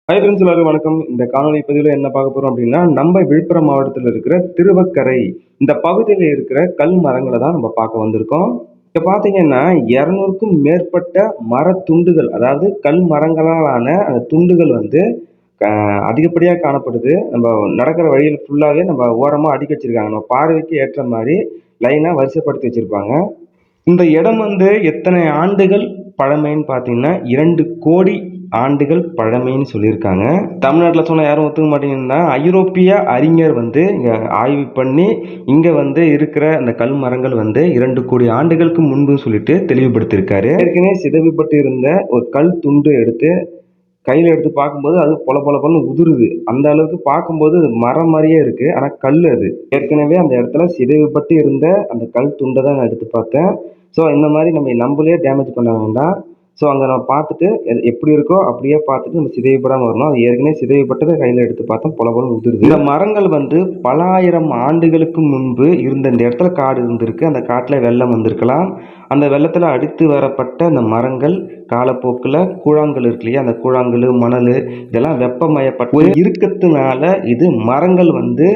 Hi friends, எல்லாரும் வணக்கம். இந்த காணொலி பதிவில் என்ன பார்க்க போறோம் அப்படின்னா, நம்ம விழுப்புரம் மாவட்டத்தில் இருக்கிற திருவக்கரை இந்த பகுதியில் இருக்கிற கல் மரங்களை தான் நம்ம பார்க்க வந்திருக்கோம். இப்போ பார்த்தீங்கன்னா 200க்கும் மேற்பட்ட மரத்துண்டுகள், அதாவது கல் மரங்களால் ஆன அந்த துண்டுகள் வந்து அதிகப்படியாக காணப்படுது. நம்ம நடக்கிற வழியில் ஃபுல்லாகவே நம்ம ஓரமாக அடுக்கி வச்சிருக்காங்க. நம்ம பார்வைக்கு ஏற்ற மாதிரி லைனாக வரிசைப்படுத்தி வச்சிருப்பாங்க. இந்த இடம் வந்து எத்தனை ஆண்டுகள் பழமைன்னு பார்த்தீங்கன்னா 2 கோடி ஆண்டுகள் பழமைன்னு சொல்லியிருக்காங்க. தமிழ்நாட்டில் சொன்னால் யாரும் ஒத்துக்க மாட்டீங்கன்னா, ஐரோப்பிய அறிஞர் வந்து இங்கே ஆய்வு பண்ணி இங்கே வந்து இருக்கிற அந்த கல் மரங்கள் வந்து 2 கோடி ஆண்டுகளுக்கு முன்புன்னு சொல்லிட்டு தெளிவுபடுத்தியிருக்காரு. ஏற்கனவே சிதைவுபட்டு இருந்த ஒரு கல் துண்டு எடுத்து கையில் எடுத்து பார்க்கும்போது அது பொல பொலன்னு உதிருது. அந்த அளவுக்கு பார்க்கும்போது அது மரம் மாதிரியே இருக்கு. ஆனால் கல் அது. ஏற்கனவே அந்த இடத்துல சிதைவுபட்டு இருந்த அந்த கல் துண்டை தான் நான் எடுத்து பார்த்தேன். ஸோ இந்த மாதிரி நம்மளே டேமேஜ் பண்ண வேண்டாம். ஸோ அங்கே நம்ம பார்த்துட்டு எப்படி இருக்கோ அப்படியே பார்த்துட்டு நம்ம சிதைவுபடாமல் வரணும். அது ஏற்கனவே சிதைவுபட்டதை கையில் எடுத்து பார்த்தோம், பொல உதிருது. இந்த மரங்கள் வந்து பல ஆயிரம் ஆண்டுகளுக்கு முன்பு இருந்த இந்த இடத்துல காடு இருந்திருக்கு. அந்த காட்டில் வெள்ளம் வந்திருக்கலாம். அந்த வெள்ளத்தில் அடித்து வரப்பட்ட அந்த மரங்கள் காலப்போக்கில் கூழாங்கல் இருக்கு இல்லையா, அந்த கூழாங்கல் மணல் இதெல்லாம் வெப்பமயப்பட்டு இருக்கத்துனால இது மரங்கள் வந்து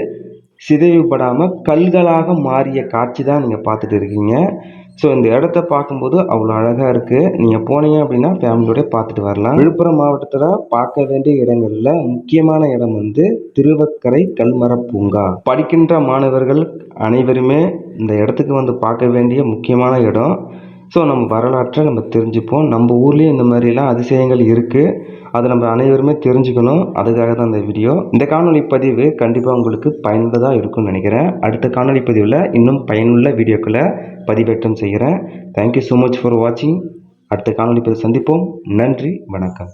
சிதைவுபடாமல் கல்களாக மாறிய காட்சி தான் நீங்கள் பார்த்துட்டு இருக்கீங்க. ஸோ இந்த இடத்த பார்க்கும்போது அவ்வளோ அழகாக இருக்குது. நீங்கள் போனீங்க அப்படின்னா ஃபேமிலியோட பார்த்துட்டு வரலாம். விழுப்புரம் மாவட்டத்தில் பார்க்க வேண்டிய இடங்களில் முக்கியமான இடம் வந்து திருவக்கரை கல்மர பூங்கா. படிக்கின்ற மாணவர்கள் அனைவருமே இந்த இடத்துக்கு வந்து பார்க்க வேண்டிய முக்கியமான இடம். ஸோ நம்ம வரலாற்றை நம்ம தெரிஞ்சுப்போம். நம்ம ஊர்லேயும் இந்த மாதிரிலாம் அதிசயங்கள் இருக்குது. அதை நம்ம அனைவருமே தெரிஞ்சுக்கணும். அதுக்காக தான் இந்த வீடியோ. இந்த காணொலி பதிவு கண்டிப்பாக உங்களுக்கு பயனுள்ளதாக இருக்கும்னு நினைக்கிறேன். அடுத்த காணொலி பதிவில் இன்னும் பயனுள்ள வீடியோக்களை பதிவேற்றம் செய்கிறேன். தேங்க்யூ ஸோ மச் ஃபார் வாட்சிங். அடுத்த காணொலி பதிவு சந்திப்போம். நன்றி, வணக்கம்.